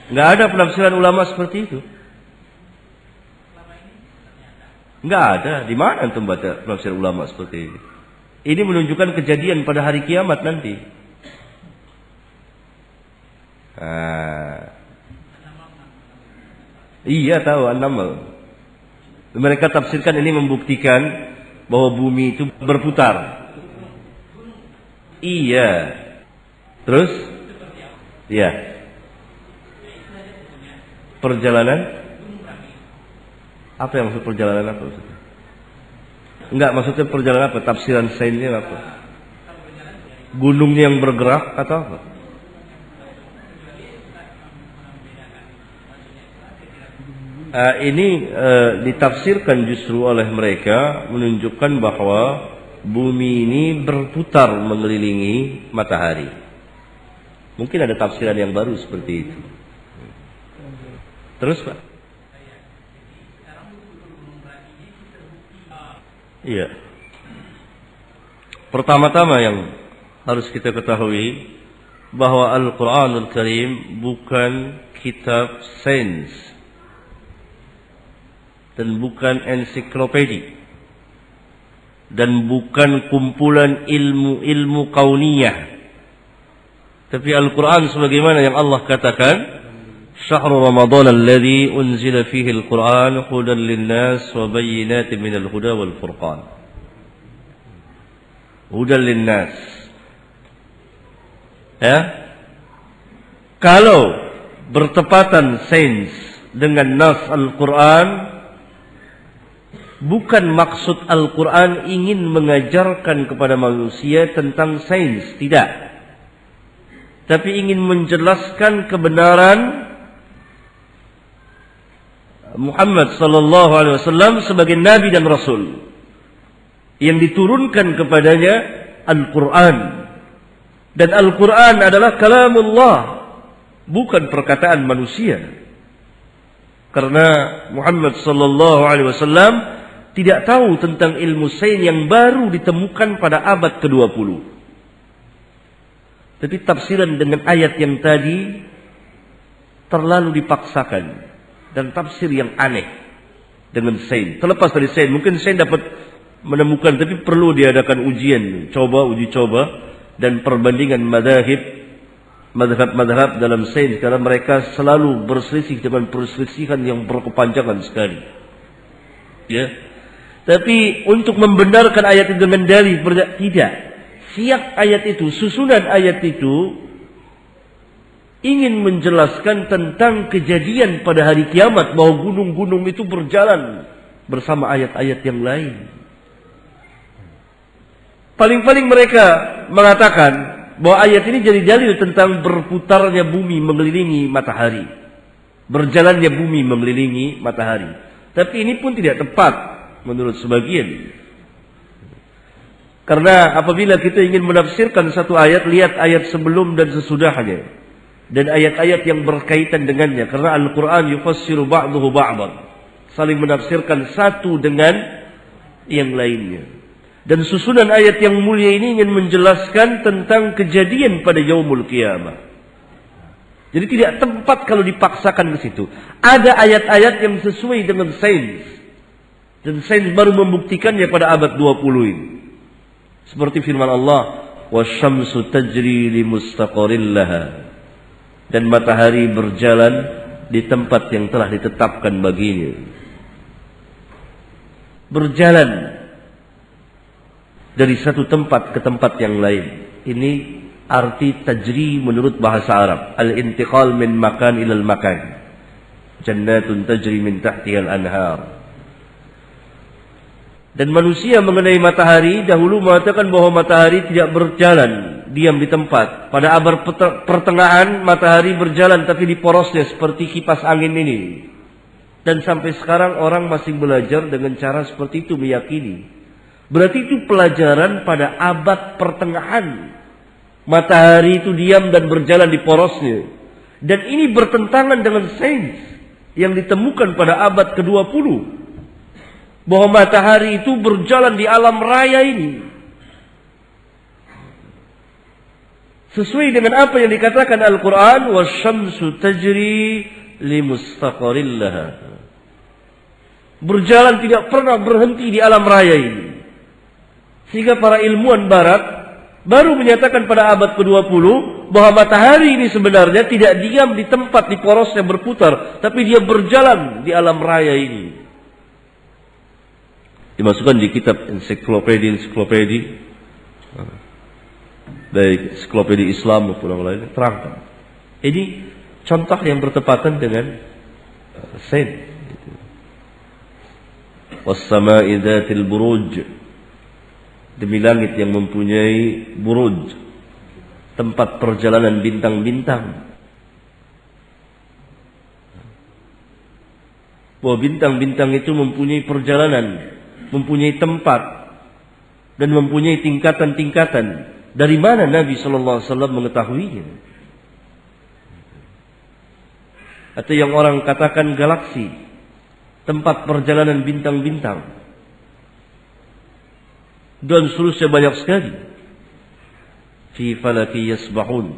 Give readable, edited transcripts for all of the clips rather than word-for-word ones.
Nggak ada penafsiran ulama seperti itu. Nggak ada. Di mana antum baca penafsiran ulama seperti ini? Ini menunjukkan kejadian pada hari kiamat nanti. Iya tahu An-Naml. Mereka tafsirkan ini membuktikan bahwa bumi itu berputar. Iya. Terus? Iya. Perjalanan? Apa yang maksud perjalanan apa maksudnya? Enggak, maksudnya perjalanan apa? Tafsiran sainsnya apa? Gunungnya yang bergerak atau apa? Ini ditafsirkan justru oleh mereka menunjukkan bahwa bumi ini berputar mengelilingi matahari. Mungkin ada tafsiran yang baru seperti itu. Terus Pak? Iya. Pertama-tama yang harus kita ketahui bahwa Al-Quranul Karim bukan kitab sains dan bukan ensiklopedi dan bukan kumpulan ilmu-ilmu kauniyah. Tapi Al-Quran sebagaimana yang Allah katakan, Syahrul Ramadan alladhi unzila fihi Al-Quran hudan linnas wa bayyinatin minal huda wal furqan. Hudan linnas. Ya. Kalau bertepatan sains dengan nas Al-Quran, bukan maksud Al-Quran ingin mengajarkan kepada manusia tentang sains, tidak. Tapi ingin menjelaskan kebenaran Muhammad sallallahu alaihi wasallam sebagai nabi dan rasul yang diturunkan kepadanya Al-Quran. Dan Al-Quran adalah kalamullah, bukan perkataan manusia. Karena Muhammad sallallahu alaihi wasallam tidak tahu tentang ilmu sains yang baru ditemukan pada abad ke-20. Tapi tafsiran dengan ayat yang tadi terlalu dipaksakan dan tafsir yang aneh dengan sains. Terlepas dari sains, mungkin sains dapat menemukan, tapi perlu diadakan ujian, uji coba dan perbandingan madhab dalam sains, karena mereka selalu berselisih dengan perselisihan yang berkepanjangan sekali. Ya. Tapi untuk membenarkan ayat itu dengan dalil tidak. Siap ayat itu, susunan ayat itu ingin menjelaskan tentang kejadian pada hari kiamat, bahwa gunung-gunung itu berjalan bersama ayat-ayat yang lain. Paling-paling mereka mengatakan bahwa ayat ini jadi dalil tentang berputarnya bumi mengelilingi matahari, berjalannya bumi mengelilingi matahari. Tapi ini pun tidak tepat menurut sebagian. Karena apabila kita ingin menafsirkan satu ayat, lihat ayat sebelum dan sesudahnya, dan ayat-ayat yang berkaitan dengannya. Karena Al-Quran yufassiru ba'duhu ba'dan, saling menafsirkan satu dengan yang lainnya. Dan susunan ayat yang mulia ini ingin menjelaskan tentang kejadian pada yaumul qiyamah. Jadi tidak tepat kalau dipaksakan ke situ. Ada ayat-ayat yang sesuai dengan sains, dan sains baru membuktikannya pada abad 20 ini. Seperti firman Allah, "Wasyamsu tajri li mustaqarrin laha." Dan matahari berjalan di tempat yang telah ditetapkan baginya. Berjalan dari satu tempat ke tempat yang lain. Ini arti tajri menurut bahasa Arab. Al-intiqal min makan ilal makan. Jannatun tajri min tahtihal anhar. Dan manusia mengenai matahari dahulu mengatakan bahwa matahari tidak berjalan diam di tempat. Pada abad pertengahan matahari berjalan tapi di porosnya seperti kipas angin ini. Dan sampai sekarang orang masih belajar dengan cara seperti itu, meyakini. Berarti itu pelajaran pada abad pertengahan. Matahari itu diam dan berjalan di porosnya. Dan ini bertentangan dengan sains yang ditemukan pada abad ke-20. Bahwa matahari itu berjalan di alam raya ini. Sesuai dengan apa yang dikatakan Al-Quran, wasyamsu tajri limustaqarrin laha. Berjalan tidak pernah berhenti di alam raya ini. Sehingga para ilmuwan barat baru menyatakan pada abad ke-20 bahwa matahari ini sebenarnya tidak diam di tempat di porosnya berputar, tapi dia berjalan di alam raya ini. Dimasukkan di kitab ensiklopedi baik ensiklopedi Islam maupun yang lain, terangkan. Ini contoh yang bertepatan dengan sains. Was-sama'i dzatil buruj. Demi langit yang mempunyai buruj, tempat perjalanan bintang-bintang. Bahwa bintang-bintang itu mempunyai perjalanan, mempunyai tempat, dan mempunyai tingkatan-tingkatan. Dari mana Nabi Sallallahu Alaihi Wasallam mengetahuinya? Atau yang orang katakan galaksi, tempat perjalanan bintang-bintang. Dan seterusnya banyak sekali. Fi falaki yasbahun.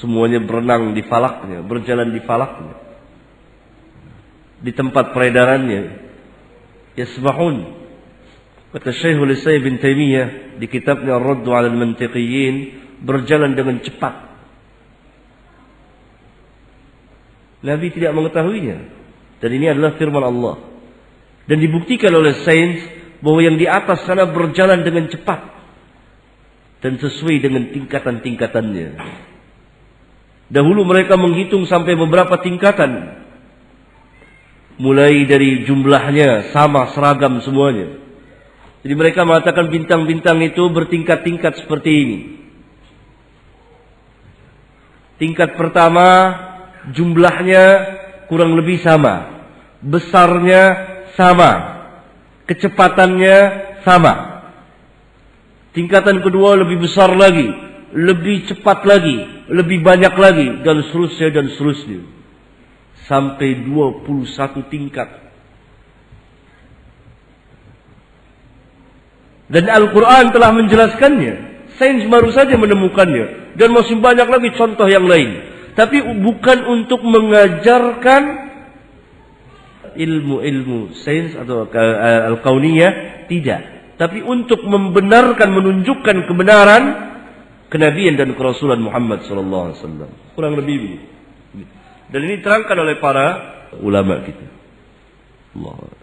Semuanya berenang di falaknya, berjalan di falaknya. Di tempat peredarannya. Yasbahun. Kata Syekhul Islam Ibn Taimiyah di kitabnya Ar-Raddu 'ala al-Mantiqiyyin, berjalan dengan cepat. Nabi tidak mengetahuinya. Dan ini adalah firman Allah. Dan dibuktikan oleh sains bahwa yang di atas sana berjalan dengan cepat dan sesuai dengan tingkatan-tingkatannya. Dahulu mereka menghitung sampai beberapa tingkatan, mulai dari jumlahnya sama seragam semuanya. Jadi mereka mengatakan bintang-bintang itu bertingkat-tingkat seperti ini. Tingkat pertama jumlahnya kurang lebih sama, besarnya sama, kecepatannya sama. Tingkatan kedua lebih besar lagi, lebih cepat lagi, lebih banyak lagi, dan seterusnya. Sampai 21 tingkat. Dan Al-Quran telah menjelaskannya. Sains baru saja menemukannya. Dan masih banyak lagi contoh yang lain. Tapi bukan untuk mengajarkan ilmu sains atau al-kauniyah, tidak, tapi untuk membenarkan, menunjukkan kebenaran kenabian dan kerasulan Muhammad sallallahu alaihi wasallam. Kurang lebih begitu. Dan ini terangkan oleh para ulama kita. Allah.